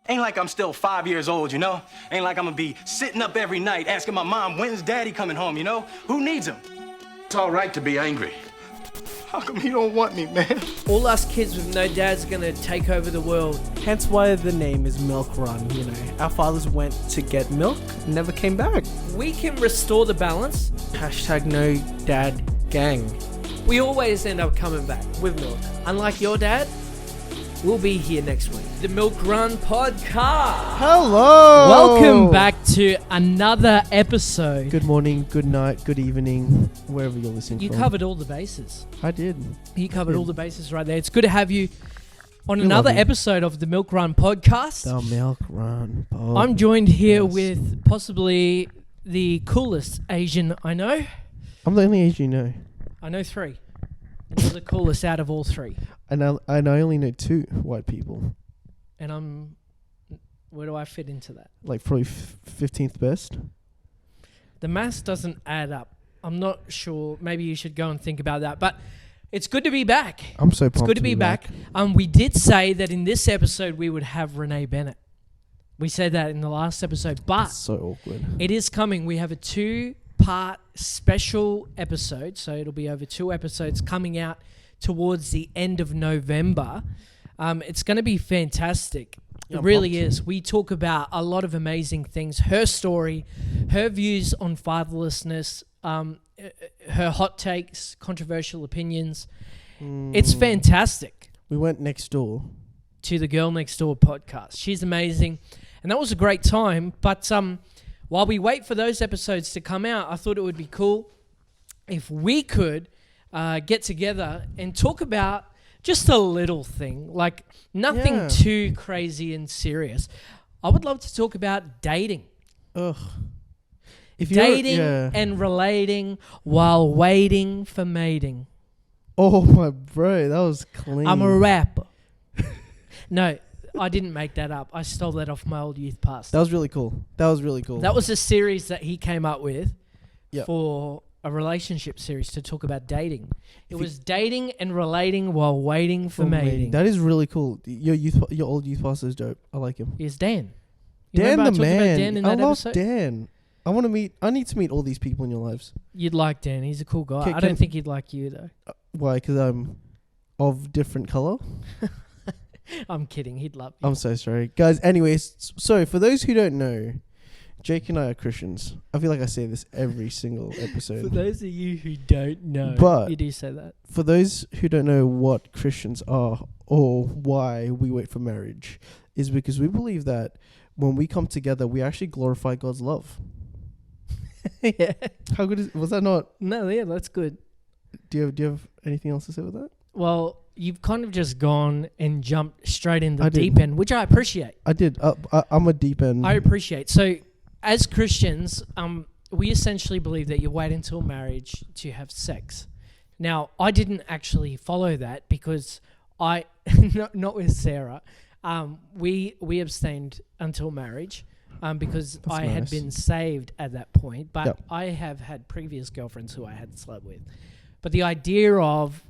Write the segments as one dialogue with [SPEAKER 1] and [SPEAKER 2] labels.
[SPEAKER 1] Ain't like I'm still 5 years old, you know? Ain't like I'm gonna be sitting up every night asking my mom, when's daddy coming home, you know? Who needs him?
[SPEAKER 2] It's all right to be angry.
[SPEAKER 1] How come he don't want me, man?
[SPEAKER 3] All us kids with no dads are gonna take over the world.
[SPEAKER 4] Hence why the name is Milk Run, you know. Our fathers went to get milk, never came back.
[SPEAKER 3] We can restore the balance.
[SPEAKER 4] Hashtag no dad gang.
[SPEAKER 3] We always end up coming back with milk. Unlike your dad, we'll be here next week. The Milk Run Podcast.
[SPEAKER 4] Hello!
[SPEAKER 3] Welcome back to another episode.
[SPEAKER 4] Good morning, good night, good evening, wherever you're listening
[SPEAKER 3] You
[SPEAKER 4] from.
[SPEAKER 3] covered all the bases.
[SPEAKER 4] I did.
[SPEAKER 3] You covered all the bases right there. It's good to have you on
[SPEAKER 4] We
[SPEAKER 3] another
[SPEAKER 4] love you.
[SPEAKER 3] episode of the Milk Run Podcast.
[SPEAKER 4] The Milk Run Podcast.
[SPEAKER 3] I'm joined here with possibly the coolest Asian I know.
[SPEAKER 4] I'm the only Asian you know.
[SPEAKER 3] I know three. And you're the coolest out of all three.
[SPEAKER 4] And I only know two white people.
[SPEAKER 3] And where do I fit into that?
[SPEAKER 4] Like probably 15th best.
[SPEAKER 3] The maths doesn't add up. I'm not sure. Maybe you should go and think about that. But it's good to be back.
[SPEAKER 4] I'm so pumped
[SPEAKER 3] It's good to be back. We did say that in this episode we would have Renee Bennett. We said that in the last episode, but
[SPEAKER 4] It's so awkward.
[SPEAKER 3] it is coming. We have a 2-part special episode, so it'll be over 2 episodes coming out towards the end of November. It's going to be fantastic.
[SPEAKER 4] Yeah,
[SPEAKER 3] It
[SPEAKER 4] I'm
[SPEAKER 3] really
[SPEAKER 4] pumped.
[SPEAKER 3] is. We talk about a lot of amazing things. Her story, her views on fatherlessness, her hot takes, controversial opinions. It's fantastic.
[SPEAKER 4] We went next door.
[SPEAKER 3] To the Girl Next Door podcast. She's amazing. And that was a great time. But while we wait for those episodes to come out, I thought it would be cool if we could get together and talk about just a little thing, like nothing
[SPEAKER 4] Yeah.
[SPEAKER 3] too crazy and serious. I would love to talk about dating.
[SPEAKER 4] Ugh. If you're-
[SPEAKER 3] Dating
[SPEAKER 4] yeah.
[SPEAKER 3] and relating while waiting for mating.
[SPEAKER 4] Oh my bro, that was clean.
[SPEAKER 3] I'm a rapper. No, I didn't make that up. I stole that off my old youth pastor.
[SPEAKER 4] That was really cool. That was really cool.
[SPEAKER 3] That was a series that he came up with
[SPEAKER 4] Yep.
[SPEAKER 3] for a relationship series to talk about dating. It was dating and relating while waiting for mating.
[SPEAKER 4] That is really cool. Your old youth pastor is dope. I like him.
[SPEAKER 3] Is Dan. You
[SPEAKER 4] Dan
[SPEAKER 3] remember I
[SPEAKER 4] the
[SPEAKER 3] talked about
[SPEAKER 4] man.
[SPEAKER 3] Dan in
[SPEAKER 4] I
[SPEAKER 3] that
[SPEAKER 4] love
[SPEAKER 3] episode?
[SPEAKER 4] Dan. I need to meet all these people in your lives.
[SPEAKER 3] You'd like Dan. He's a cool guy.
[SPEAKER 4] Can-
[SPEAKER 3] I don't
[SPEAKER 4] can-
[SPEAKER 3] think he'd like you, though.
[SPEAKER 4] Why? Because I'm of different color.
[SPEAKER 3] I'm kidding. He'd love you.
[SPEAKER 4] I'm so sorry, guys. Anyways, so for those who don't know, Jake and I are Christians. I feel like I say this every single
[SPEAKER 3] For
[SPEAKER 4] episode.
[SPEAKER 3] those of you who don't know,
[SPEAKER 4] But-
[SPEAKER 3] you do say that.
[SPEAKER 4] For those who don't know what Christians are or why we wait for marriage, is because we believe that when we come together, we actually glorify God's love.
[SPEAKER 3] Yeah.
[SPEAKER 4] How good was that? Not?
[SPEAKER 3] No, yeah, that's good.
[SPEAKER 4] Do you have anything else to say with that?
[SPEAKER 3] Well, you've kind of just gone and jumped straight in the
[SPEAKER 4] I did.
[SPEAKER 3] deep end, which I appreciate.
[SPEAKER 4] I did. I'm a deep end.
[SPEAKER 3] I appreciate. So, as Christians, we essentially believe that you wait until marriage to have sex. Now, I didn't actually follow that because not with Sarah. We abstained until marriage because
[SPEAKER 4] That's
[SPEAKER 3] I had
[SPEAKER 4] nice.
[SPEAKER 3] been saved at that point. But
[SPEAKER 4] Yep.
[SPEAKER 3] I have had previous girlfriends who I had slept with. But the idea of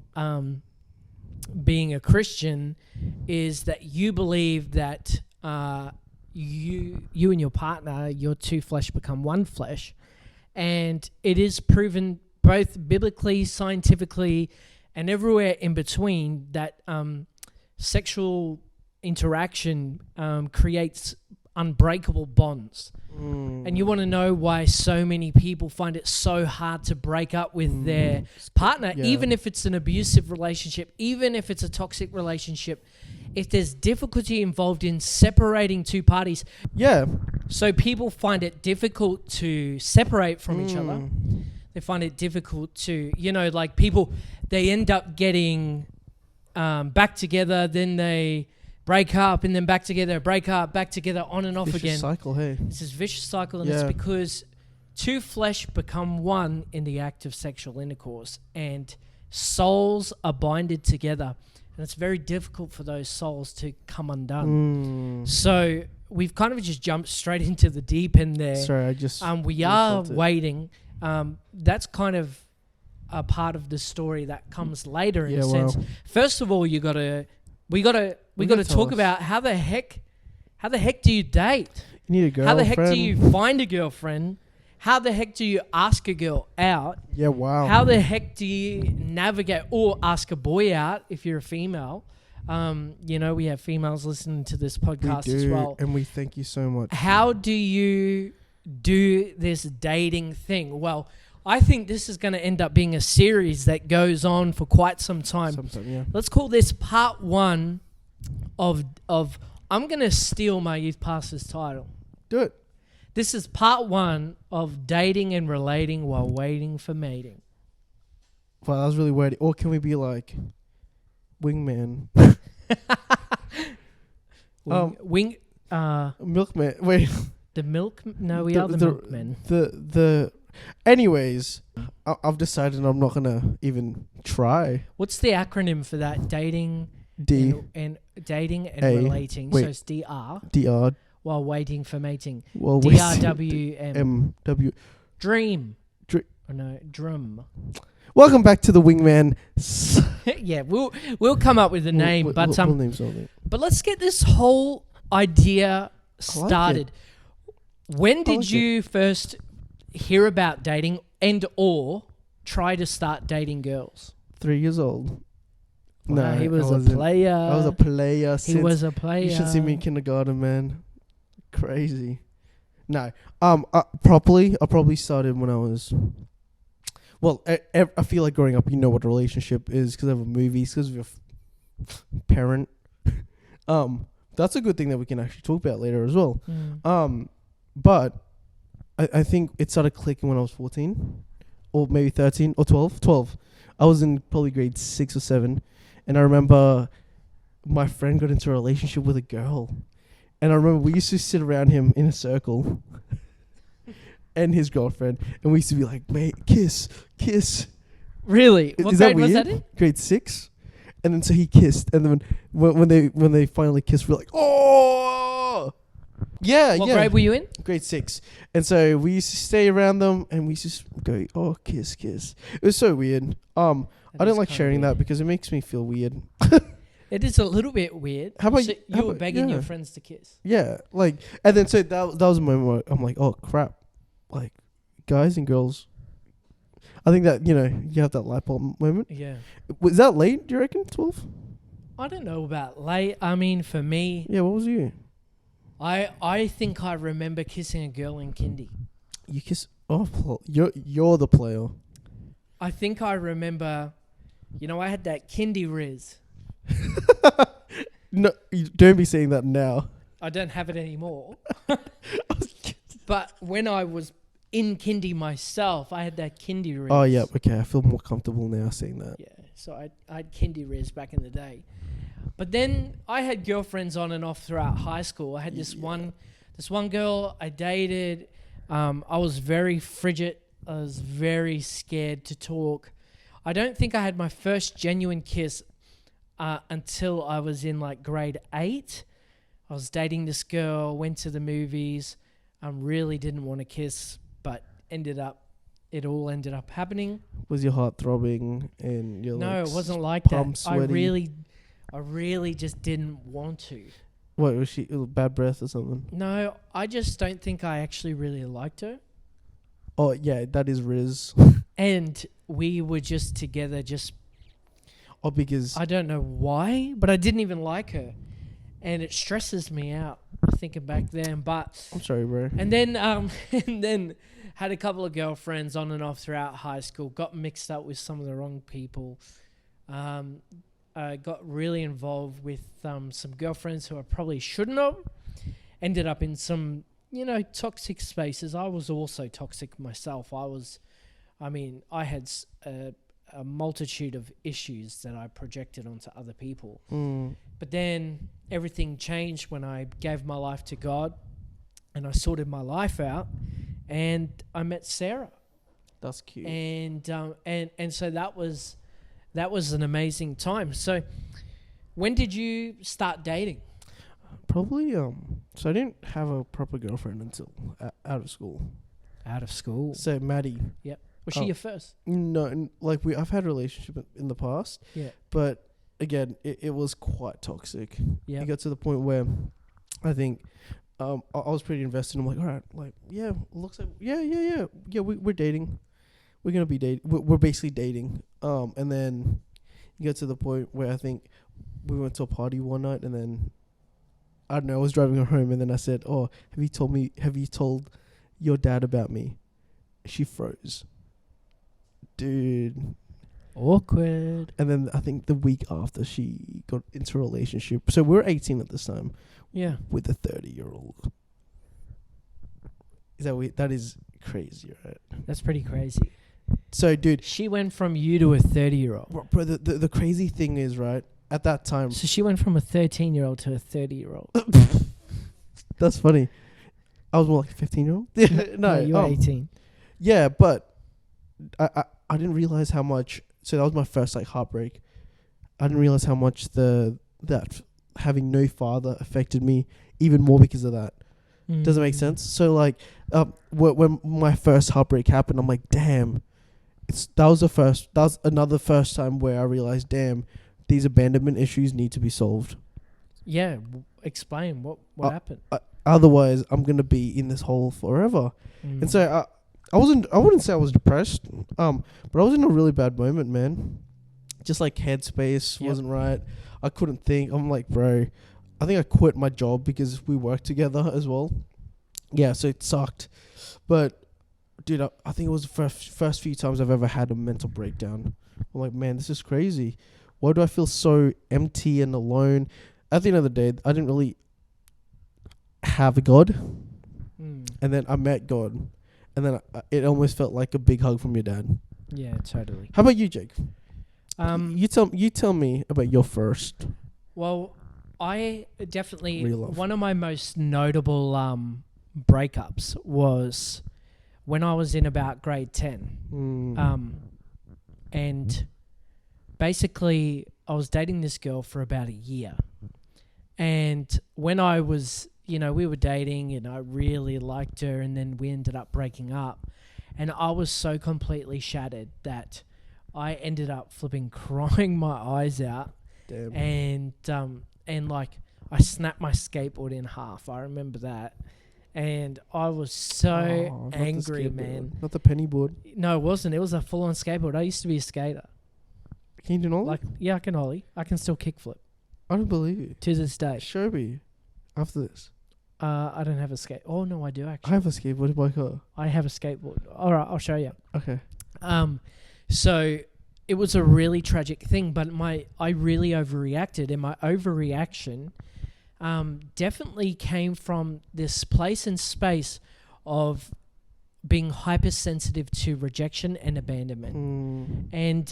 [SPEAKER 3] being a Christian is that you believe that you and your partner, your two flesh become one flesh, and it is proven both biblically, scientifically, and everywhere in between that sexual interaction creates unbreakable bonds. And you want to know why so many people find it so hard to break up with their partner,
[SPEAKER 4] Yeah.
[SPEAKER 3] even if it's an abusive relationship, even if it's a toxic relationship. If there's difficulty involved in separating two parties,
[SPEAKER 4] Yeah.
[SPEAKER 3] so people find it difficult to separate from each other. They find it difficult to, like people, they end up getting back together, then they break up, and then back together, break up, back together, on and off
[SPEAKER 4] Vicious
[SPEAKER 3] again.
[SPEAKER 4] cycle. Hey.
[SPEAKER 3] It's this vicious cycle, and it's
[SPEAKER 4] Yeah.
[SPEAKER 3] because two flesh become one in the act of sexual intercourse, and souls are binded together, and it's very difficult for those souls to come undone. So we've kind of just jumped straight into the deep end there.
[SPEAKER 4] Sorry, I just.
[SPEAKER 3] We are
[SPEAKER 4] felt it.
[SPEAKER 3] waiting. That's kind of a part of the story that comes later in
[SPEAKER 4] Yeah,
[SPEAKER 3] a
[SPEAKER 4] well.
[SPEAKER 3] sense. First of all, we gotta
[SPEAKER 4] tell
[SPEAKER 3] talk
[SPEAKER 4] us.
[SPEAKER 3] about how the heck How the heck do you date?
[SPEAKER 4] You need a girlfriend.
[SPEAKER 3] How the heck do you find a girlfriend? How the heck do you ask a girl out?
[SPEAKER 4] Yeah, wow.
[SPEAKER 3] How the heck do you navigate or ask a boy out if you're a female? We have females listening to this podcast as well.
[SPEAKER 4] And we thank you so much.
[SPEAKER 3] How do you do this dating thing? Well, I think this is going to end up being a series that goes on for quite some time.
[SPEAKER 4] Yeah.
[SPEAKER 3] Let's call this part 1 of I'm going to steal my youth pastor's title.
[SPEAKER 4] Do it.
[SPEAKER 3] This is part 1 of dating and relating while waiting for mating.
[SPEAKER 4] Wow, that was really weird. Or can we be like wingman? Milkman. Wait.
[SPEAKER 3] The milk? No, we are the milkmen.
[SPEAKER 4] Anyways, I've decided I'm not gonna even try.
[SPEAKER 3] What's the acronym for that? Dating
[SPEAKER 4] D
[SPEAKER 3] and dating and
[SPEAKER 4] A.
[SPEAKER 3] relating.
[SPEAKER 4] Wait.
[SPEAKER 3] So it's DR.
[SPEAKER 4] DR.
[SPEAKER 3] While waiting for mating.
[SPEAKER 4] Well,
[SPEAKER 3] DRWM.
[SPEAKER 4] MW.
[SPEAKER 3] Dream.
[SPEAKER 4] Dr-
[SPEAKER 3] Oh, no, drum.
[SPEAKER 4] Welcome back to the Wingman.
[SPEAKER 3] Yeah, we'll come up with a name, but
[SPEAKER 4] But
[SPEAKER 3] let's get this whole idea started. When did you first hear about dating and or try to start dating girls?
[SPEAKER 4] 3 years old.
[SPEAKER 3] Wow,
[SPEAKER 4] No,
[SPEAKER 3] he was
[SPEAKER 4] I
[SPEAKER 3] a player.
[SPEAKER 4] I was a player.
[SPEAKER 3] He was a player.
[SPEAKER 4] You should see me in kindergarten, man. Crazy. No. I probably started when I was. Well, I feel like growing up, you know what a relationship is because of movies, because of your parent. That's a good thing that we can actually talk about later as well. But I think it started clicking when I was 14, or maybe 13 or 12. 12. I was in probably grade 6 or 7, and I remember my friend got into a relationship with a girl, and I remember we used to sit around him in a circle. And his girlfriend, and we used to be like, mate, kiss.
[SPEAKER 3] Really? What
[SPEAKER 4] Is
[SPEAKER 3] grade
[SPEAKER 4] that
[SPEAKER 3] was
[SPEAKER 4] weird?
[SPEAKER 3] that in?
[SPEAKER 4] Grade 6. And then so he kissed, and then when they finally kissed, we're like, oh, yeah,
[SPEAKER 3] What
[SPEAKER 4] yeah.
[SPEAKER 3] grade were you in?
[SPEAKER 4] Grade 6. And so we used to stay around them, and we used to just go, oh, kiss. It was so weird. I don't like sharing that because it makes me feel weird.
[SPEAKER 3] It is a little bit weird.
[SPEAKER 4] How about
[SPEAKER 3] so
[SPEAKER 4] you?
[SPEAKER 3] you were begging your friends to kiss?
[SPEAKER 4] Yeah, like, and then so that was a moment where I'm like, oh crap, like, guys and girls. I think that, you have that light bulb moment.
[SPEAKER 3] Yeah.
[SPEAKER 4] Was that late, do you reckon, 12?
[SPEAKER 3] I don't know about late. I mean, for me,
[SPEAKER 4] Yeah, what was you?
[SPEAKER 3] I think I remember kissing a girl in kindy.
[SPEAKER 4] You kiss. Oh, you're the player.
[SPEAKER 3] I think I remember, I had that kindy riz.
[SPEAKER 4] No, you don't be saying that now.
[SPEAKER 3] I don't have it anymore. But when I was in kindy myself, I had that kindy riz.
[SPEAKER 4] Oh, yeah, okay. I feel more comfortable now saying that.
[SPEAKER 3] Yeah, so I had kindy riz back in the day. But then I had girlfriends on and off throughout high school. I had this one girl I dated. I was very frigid. I was very scared to talk. I don't think I had my first genuine kiss until I was in like grade 8. I was dating this girl, went to the movies, really didn't want to kiss, but it all ended up happening.
[SPEAKER 4] Was your heart throbbing and your
[SPEAKER 3] No,
[SPEAKER 4] like
[SPEAKER 3] it wasn't like
[SPEAKER 4] palms
[SPEAKER 3] that.
[SPEAKER 4] sweaty?
[SPEAKER 3] I really just didn't want to.
[SPEAKER 4] What, was she bad breath or something?
[SPEAKER 3] No, I just don't think I actually really liked her.
[SPEAKER 4] Oh, yeah, that is Riz.
[SPEAKER 3] And we were just together
[SPEAKER 4] Oh, because...
[SPEAKER 3] I don't know why, but I didn't even like her. And it stresses me out thinking back then. But
[SPEAKER 4] I'm sorry, bro.
[SPEAKER 3] and then had a couple of girlfriends on and off throughout high school. Got mixed up with some of the wrong people. Got really involved with some girlfriends who I probably shouldn't have. Ended up in some, toxic spaces. I was also toxic myself. I had a multitude of issues that I projected onto other people. But then everything changed when I gave my life to God and I sorted my life out and I met Sarah.
[SPEAKER 4] That's cute.
[SPEAKER 3] And so that was an amazing time. So when did you start dating?
[SPEAKER 4] Probably, so I didn't have a proper girlfriend until out of school.
[SPEAKER 3] Out of school.
[SPEAKER 4] So Maddie.
[SPEAKER 3] Yep. Was she your first?
[SPEAKER 4] No, like I've had a relationship in the past.
[SPEAKER 3] Yeah.
[SPEAKER 4] But again, it was quite toxic.
[SPEAKER 3] Yeah.
[SPEAKER 4] It got to the point where I think I was pretty invested. I'm like, all right, like, yeah, looks like, yeah, we're dating. We're gonna be dating. We're basically dating. And then you get to the point where I think we went to a party one night, and then I don't know. I was driving her home, and then I said, "Oh, have you told your dad about me?" She froze, dude.
[SPEAKER 3] Awkward.
[SPEAKER 4] And then I think the week after, she got into a relationship. So we were 18 at this time.
[SPEAKER 3] Yeah.
[SPEAKER 4] With a 30-year-old. Is that weird? That is crazy, right?
[SPEAKER 3] That's pretty crazy.
[SPEAKER 4] So, dude,
[SPEAKER 3] She went from you to a 30-year-old.
[SPEAKER 4] bro, the crazy thing is, right, at that time,
[SPEAKER 3] So she went from a 13-year-old to a 30-year-old.
[SPEAKER 4] that's funny. I was more like a 15-year-old.
[SPEAKER 3] No, you were 18.
[SPEAKER 4] Yeah, but I didn't realize how much. So that was my first like heartbreak. I didn't realize how much that having no father affected me even more because of that. Does it make sense? So like, when my first heartbreak happened, I'm like, damn. That was another first time where I realized, damn, these abandonment issues need to be solved.
[SPEAKER 3] Yeah. Explain what happened.
[SPEAKER 4] Otherwise, I'm gonna be in this hole forever. And so I wouldn't say I was depressed, but I was in a really bad moment, man. Just like headspace wasn't right. I couldn't think. I'm like, bro, I think I quit my job because we worked together as well. Yeah, so it sucked. But, dude, I think it was the first few times I've ever had a mental breakdown. I'm like, man, this is crazy. Why do I feel so empty and alone? At the end of the day, I didn't really have a God. And then I met God. And then it almost felt like a big hug from your dad.
[SPEAKER 3] Yeah, totally.
[SPEAKER 4] How about you, Jake? You tell me about your first.
[SPEAKER 3] Well, I definitely
[SPEAKER 4] Real love.
[SPEAKER 3] one of my most notable breakups was when I was in about grade 10. And basically I was dating this girl for about a year. And when I was, we were dating and I really liked her, and then we ended up breaking up. And I was so completely shattered that I ended up flipping crying my eyes out.
[SPEAKER 4] Damn.
[SPEAKER 3] And like I snapped my skateboard in half. I remember that. And I was so angry, man.
[SPEAKER 4] Not the penny board.
[SPEAKER 3] No, it wasn't. It was a full-on skateboard. I used to be a skater.
[SPEAKER 4] Can you do an ollie?
[SPEAKER 3] Like, yeah, I can ollie. I can still kickflip
[SPEAKER 4] I don't believe you.
[SPEAKER 3] to this day.
[SPEAKER 4] Show me after this.
[SPEAKER 3] I don't have a skate. Oh no, I do
[SPEAKER 4] I
[SPEAKER 3] actually.
[SPEAKER 4] have a skateboard in my car.
[SPEAKER 3] I have a skateboard. All right, I'll show you.
[SPEAKER 4] Okay.
[SPEAKER 3] So it was a really tragic thing, but I really overreacted, and my overreaction definitely came from this place and space of being hypersensitive to rejection and abandonment. And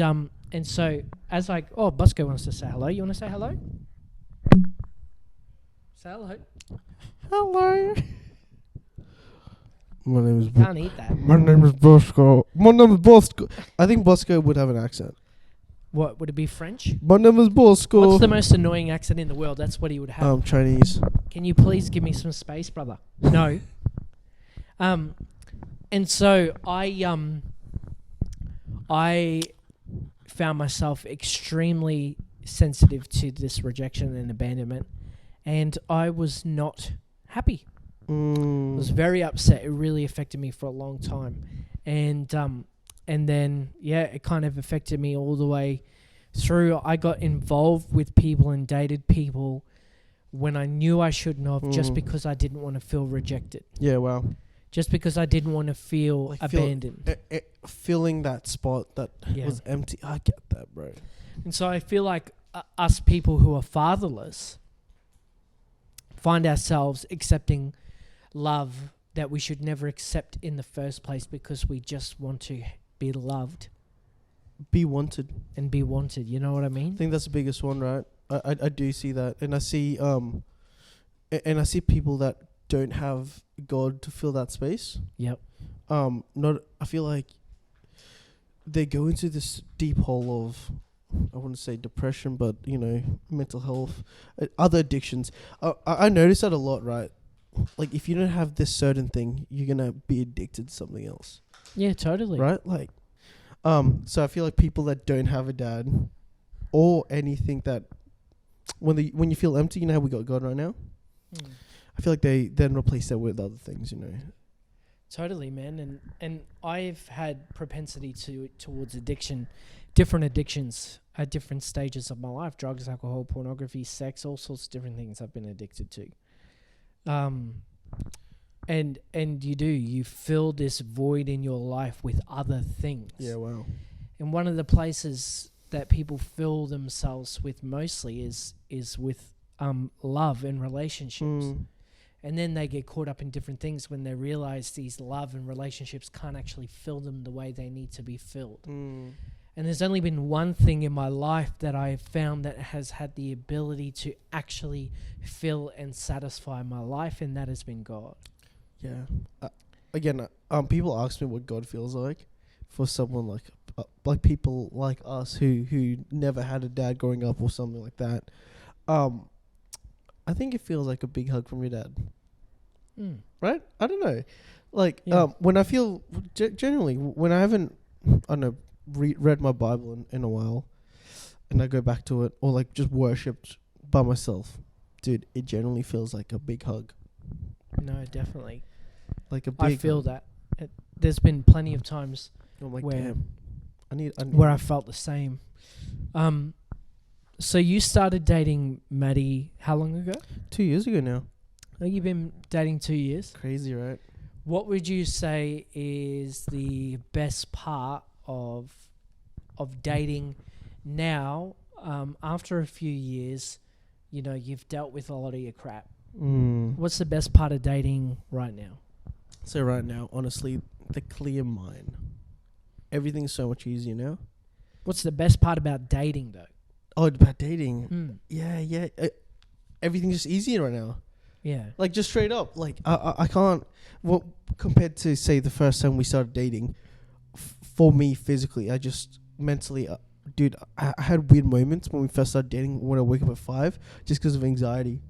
[SPEAKER 3] so as Busco wants to say hello. You want to say hello? Say hello.
[SPEAKER 4] Hello. My name is.
[SPEAKER 3] Can't eat that.
[SPEAKER 4] My name is Bosco. My name is Bosco. I think Bosco would have an accent.
[SPEAKER 3] What would it be? French?
[SPEAKER 4] My name is Bosco.
[SPEAKER 3] What's the most annoying accent in the world? That's what he would have.
[SPEAKER 4] Chinese.
[SPEAKER 3] Can you please give me some space, brother? No. And so I found myself extremely sensitive to this rejection and abandonment, and I was not happy. I was very upset. It really affected me for a long time, and then it kind of affected me all the way through. I got involved with people and dated people when I knew I shouldn't have, just because I didn't want to feel rejected.
[SPEAKER 4] Yeah, wow.
[SPEAKER 3] Just because I didn't want to feel
[SPEAKER 4] Like
[SPEAKER 3] abandoned.
[SPEAKER 4] Filling that spot that was empty. I get that, bro.
[SPEAKER 3] And so I feel like us people who are fatherless find ourselves accepting love that we should never accept in the first place, because we just want to be loved.
[SPEAKER 4] Be wanted.
[SPEAKER 3] And be wanted. You know what I mean?
[SPEAKER 4] I think that's the biggest one, right? I do see that, and I see people that don't have God to fill that space.
[SPEAKER 3] Yep.
[SPEAKER 4] I feel like they go into this deep hole of, I wouldn't say depression, but mental health, other addictions. I notice that a lot, right? Like if you don't have this certain thing, you're gonna be addicted to something else.
[SPEAKER 3] Yeah, totally.
[SPEAKER 4] Right? Like, so I feel like people that don't have a dad or anything, that when you feel empty, you know how we got God right now. I feel like they then replace that with other things, you know.
[SPEAKER 3] Totally, man. And I've had propensity towards addiction, different addictions at different stages of my life: drugs, alcohol, pornography, sex, all sorts of different things I've been addicted to. And you fill this void in your life with other things.
[SPEAKER 4] Yeah, wow.
[SPEAKER 3] And one of the places that people fill themselves with mostly is with love and relationships. And then they get caught up in different things when they realize these love and relationships can't actually fill them the way they need to be filled. And there's only been one thing in my life that I've found that has had the ability to actually fill and satisfy my life, and that has been God.
[SPEAKER 4] Yeah. Again, people ask me what God feels like for someone like people like us who never had a dad growing up or something like that. I think it feels like a big hug from your dad. Right? I don't know. Like, when I feel, genuinely, when I haven't, I don't know, read my Bible in a while, and I go back to it, or like just worshipped by myself, dude, it generally feels like a big hug.
[SPEAKER 3] No, definitely.
[SPEAKER 4] Like a big
[SPEAKER 3] I feel
[SPEAKER 4] hug.
[SPEAKER 3] that. There's been plenty of times
[SPEAKER 4] I'm like,
[SPEAKER 3] where,
[SPEAKER 4] damn. I need
[SPEAKER 3] where I felt the same. So you started dating Maddie how long ago?
[SPEAKER 4] 2 years ago now.
[SPEAKER 3] I think you've been dating 2 years.
[SPEAKER 4] Crazy, right?
[SPEAKER 3] What would you say is the best part of dating now? After a few years, you know, you've dealt with a lot of your crap. What's the best part of dating right now?
[SPEAKER 4] So right now, honestly, the clear mind. Everything's so much easier now.
[SPEAKER 3] What's the best part about dating, though?
[SPEAKER 4] Oh, about dating. Yeah. Everything's just easier right now.
[SPEAKER 3] Yeah.
[SPEAKER 4] Like, just straight up. Like, I can't... Well, compared to, say, the first time we started dating, for me, physically, I just mentally... dude, I had weird moments when we first started dating when I wake up at 5, just because of anxiety.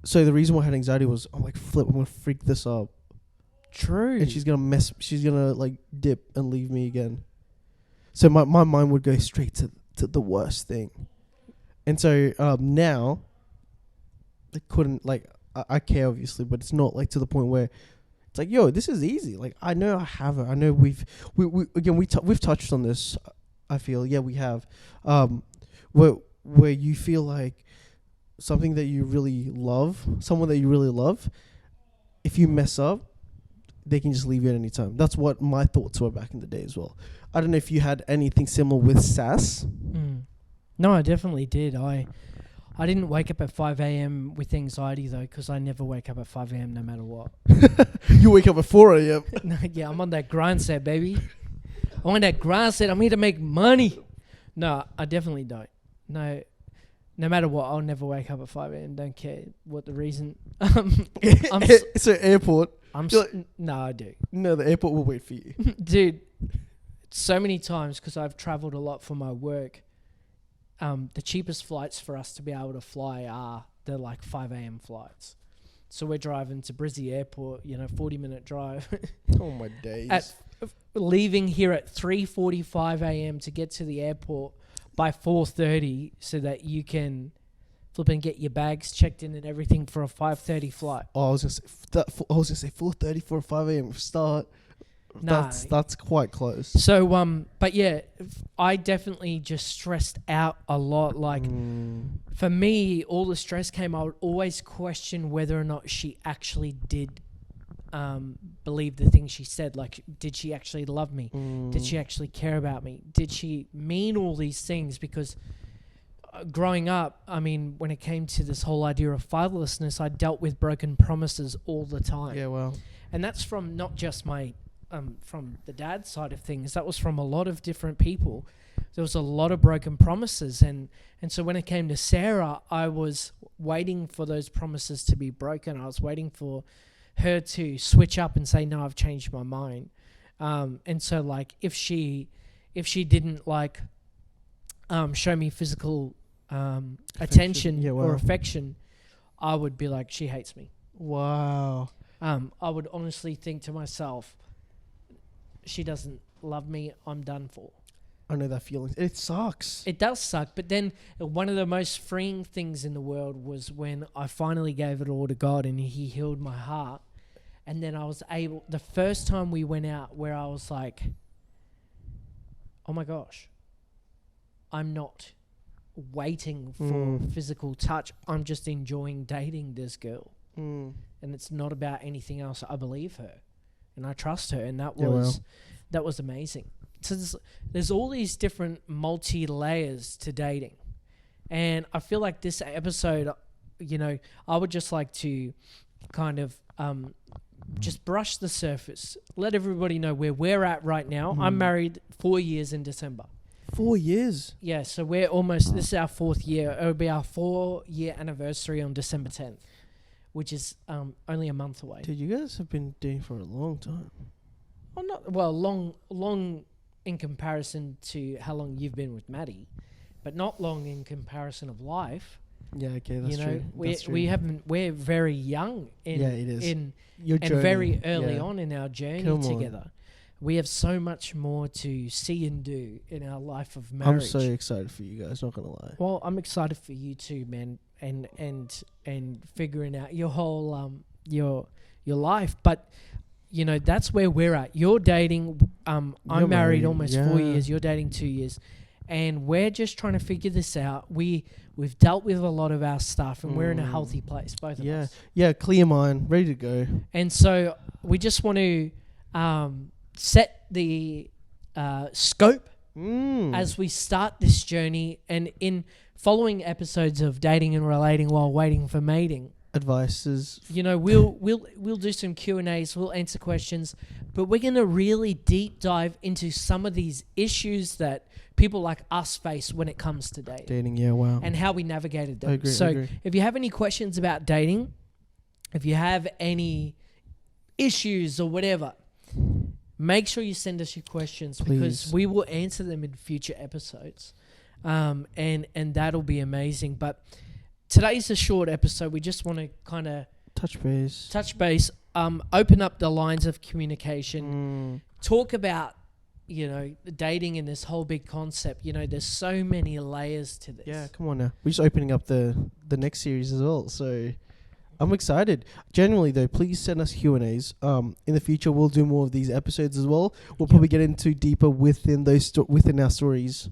[SPEAKER 4] So the reason why I had anxiety was, I'm like, flip, I'm going to freak this up.
[SPEAKER 3] True.
[SPEAKER 4] And she's going to, like, dip and leave me again. So my mind would go straight to the worst thing. And so now, I couldn't, like... I care, obviously, but it's not like to the point where it's like, yo, this is easy. Like, I know I have it. I know we've touched on this. I feel, yeah, we have. Where you feel like something that you really love, someone that you really love, if you mess up, they can just leave you at any time. That's what my thoughts were back in the day as well. I don't know if you had anything similar with Sass.
[SPEAKER 3] No, I definitely did. I didn't wake up at 5 a.m. with anxiety, though, because I never wake up at 5 a.m. no matter what.
[SPEAKER 4] You wake up at 4 a.m.
[SPEAKER 3] No, yeah, I'm on that grind set, baby. I'm on that grind set. I'm here to make money. No, I definitely don't. No matter what, I'll never wake up at 5 a.m. Don't care what the reason.
[SPEAKER 4] So airport.
[SPEAKER 3] No, I do.
[SPEAKER 4] No, the airport will wait for you.
[SPEAKER 3] Dude, so many times, because I've traveled a lot for my work, the cheapest flights for us to be able to fly are the like 5 a.m. flights. So we're driving to Brizzy Airport, 40-minute drive.
[SPEAKER 4] Oh my days.
[SPEAKER 3] Leaving here at 3:45 a.m. to get to the airport by 4:30 so that you can flip and get your bags checked in and everything for a 5:30 flight.
[SPEAKER 4] Oh, I was gonna say 4:30 for a 5 a.m. start.
[SPEAKER 3] Nah.
[SPEAKER 4] That's quite close.
[SPEAKER 3] So, but yeah, I definitely just stressed out a lot. Like, for me, all the stress came, I would always question whether or not she actually did believe the things she said. Like, did she actually love me? Did she actually care about me? Did she mean all these things? Because growing up, I mean, when it came to this whole idea of fatherlessness, I dealt with broken promises all the time.
[SPEAKER 4] Yeah, well.
[SPEAKER 3] And that's from not just my... from the dad side of things, that was from a lot of different people. There was a lot of broken promises, and so when it came to Sarah, I was waiting for those promises to be broken. I was waiting for her to switch up and say, no, I've changed my mind. And so, like, if she didn't like show me physical attention or affection, I would be like, she hates me.
[SPEAKER 4] Wow.
[SPEAKER 3] I would honestly think to myself, she doesn't love me, I'm done for.
[SPEAKER 4] I know that feeling. It sucks.
[SPEAKER 3] It does suck, but then one of the most freeing things in the world was when I finally gave it all to God and He healed my heart. And then I was able, the first time we went out, where I was like, oh my gosh, I'm not waiting for physical touch. I'm just enjoying dating this girl. And it's not about anything else. I believe her and I trust her. And that was amazing. So there's all these different multi-layers to dating. And I feel like this episode, you know, I would just like to kind of just brush the surface. Let everybody know where we're at right now. I'm married 4 years in December.
[SPEAKER 4] 4 years?
[SPEAKER 3] Yeah, so we're almost, this is our 4th year. It'll be our 4-year anniversary on December 10th, which is only a month away.
[SPEAKER 4] Dude, you guys have been dating for a long time.
[SPEAKER 3] Well, long in comparison to how long you've been with Maddie, but not long in comparison of life.
[SPEAKER 4] Yeah, okay, that's true.
[SPEAKER 3] We're very young in
[SPEAKER 4] it is.
[SPEAKER 3] in
[SPEAKER 4] Your
[SPEAKER 3] and
[SPEAKER 4] journey,
[SPEAKER 3] very early on in our journey
[SPEAKER 4] Come
[SPEAKER 3] together.
[SPEAKER 4] on.
[SPEAKER 3] We have so much more to see and do in our life of
[SPEAKER 4] I'm
[SPEAKER 3] marriage.
[SPEAKER 4] so excited for you guys, not gonna lie.
[SPEAKER 3] Well, I'm excited for you too, man, and figuring out your whole your life. But you know, that's where we're at. You're dating. I'm married almost 4 years. You're dating 2 years, and we're just trying to figure this out. We've dealt with a lot of our stuff, and we're in a healthy place, both of us.
[SPEAKER 4] Yeah, clear mind, ready to go.
[SPEAKER 3] And so we just want to set the scope as we start this journey, and in following episodes of dating and relating while waiting for mating.
[SPEAKER 4] Advices.
[SPEAKER 3] You know, we'll do some Q&As, we'll answer questions, but we're going to really deep dive into some of these issues that people like us face when it comes to dating. And how we navigated them.
[SPEAKER 4] I agree.
[SPEAKER 3] If you have any questions about dating, if you have any issues or whatever, make sure you send us your questions.
[SPEAKER 4] Please.
[SPEAKER 3] Because we will answer them in future episodes. And that'll be amazing. But today's a short episode. We just want to kind of
[SPEAKER 4] touch base,
[SPEAKER 3] open up the lines of communication, talk about, you know, dating in this whole big concept. You know, there's so many layers to this.
[SPEAKER 4] Yeah, come on now. We're just opening up the next series as well. So I'm excited. Generally, though, please send us Q&As. In the future, we'll do more of these episodes as well. We'll probably get into deeper within those within our stories.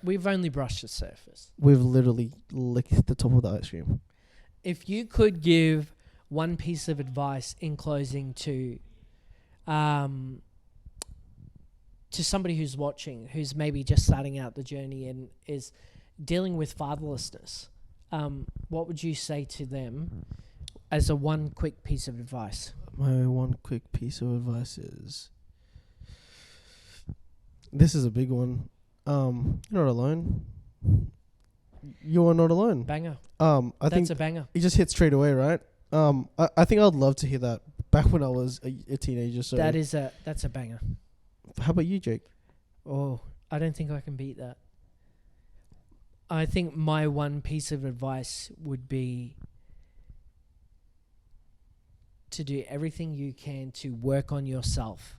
[SPEAKER 3] We've only brushed the surface.
[SPEAKER 4] We've literally licked the top of the ice cream.
[SPEAKER 3] If you could give one piece of advice in closing to somebody who's watching, who's maybe just starting out the journey and is dealing with fatherlessness, what would you say to them as a one quick piece of advice?
[SPEAKER 4] My one quick piece of advice is, this is a big one. You're not alone. You are not alone.
[SPEAKER 3] Banger.
[SPEAKER 4] I think
[SPEAKER 3] that's a banger.
[SPEAKER 4] it just hit straight away, right? I think I'd love to hear that back when I was a teenager. So
[SPEAKER 3] that's a banger.
[SPEAKER 4] How about you, Jake?
[SPEAKER 3] Oh, I don't think I can beat that. I think my one piece of advice would be to do everything you can to work on yourself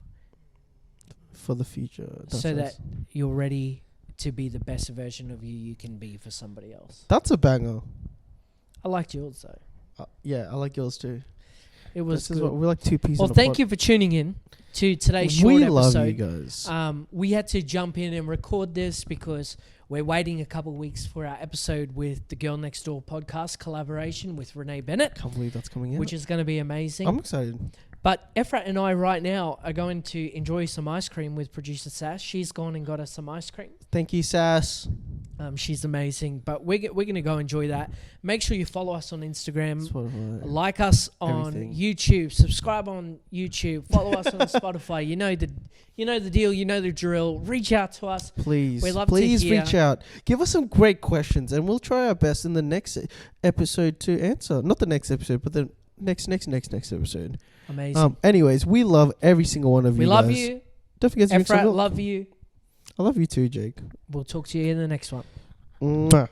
[SPEAKER 4] for the future,
[SPEAKER 3] so that you're ready to be the best version of you can be for somebody else.
[SPEAKER 4] That's a banger.
[SPEAKER 3] I liked yours though.
[SPEAKER 4] Yeah, I like yours too.
[SPEAKER 3] It was good.
[SPEAKER 4] We're like two pieces.
[SPEAKER 3] Well, thank you for tuning in to today's short episode.
[SPEAKER 4] We love you guys.
[SPEAKER 3] We had to jump in and record this because we're waiting a couple of weeks for our episode with the Girl Next Door podcast collaboration with Renee Bennett.
[SPEAKER 4] Can't believe that's coming in.
[SPEAKER 3] Which is going to be amazing.
[SPEAKER 4] I'm excited.
[SPEAKER 3] But Efrat and I right now are going to enjoy some ice cream with producer Sass. She's gone and got us some ice cream.
[SPEAKER 4] Thank you, Sass.
[SPEAKER 3] She's amazing. But we're going to go enjoy that. Make sure you follow us on Instagram.
[SPEAKER 4] Spotify.
[SPEAKER 3] Like us on YouTube. Subscribe on YouTube. Follow us on Spotify. You know the deal. You know the drill. Reach out to us.
[SPEAKER 4] Please.
[SPEAKER 3] We love
[SPEAKER 4] Please
[SPEAKER 3] to hear.
[SPEAKER 4] reach out. Give us some great questions, and we'll try our best in the next episode to answer. Not the next episode, but the next episode.
[SPEAKER 3] Amazing.
[SPEAKER 4] Anyways, we love every single one of you.
[SPEAKER 3] We love you.
[SPEAKER 4] Don't forget to drink some
[SPEAKER 3] Efrat,
[SPEAKER 4] milk.
[SPEAKER 3] love you.
[SPEAKER 4] I love you too, Jake.
[SPEAKER 3] We'll talk to you in the next one.
[SPEAKER 4] Mwah.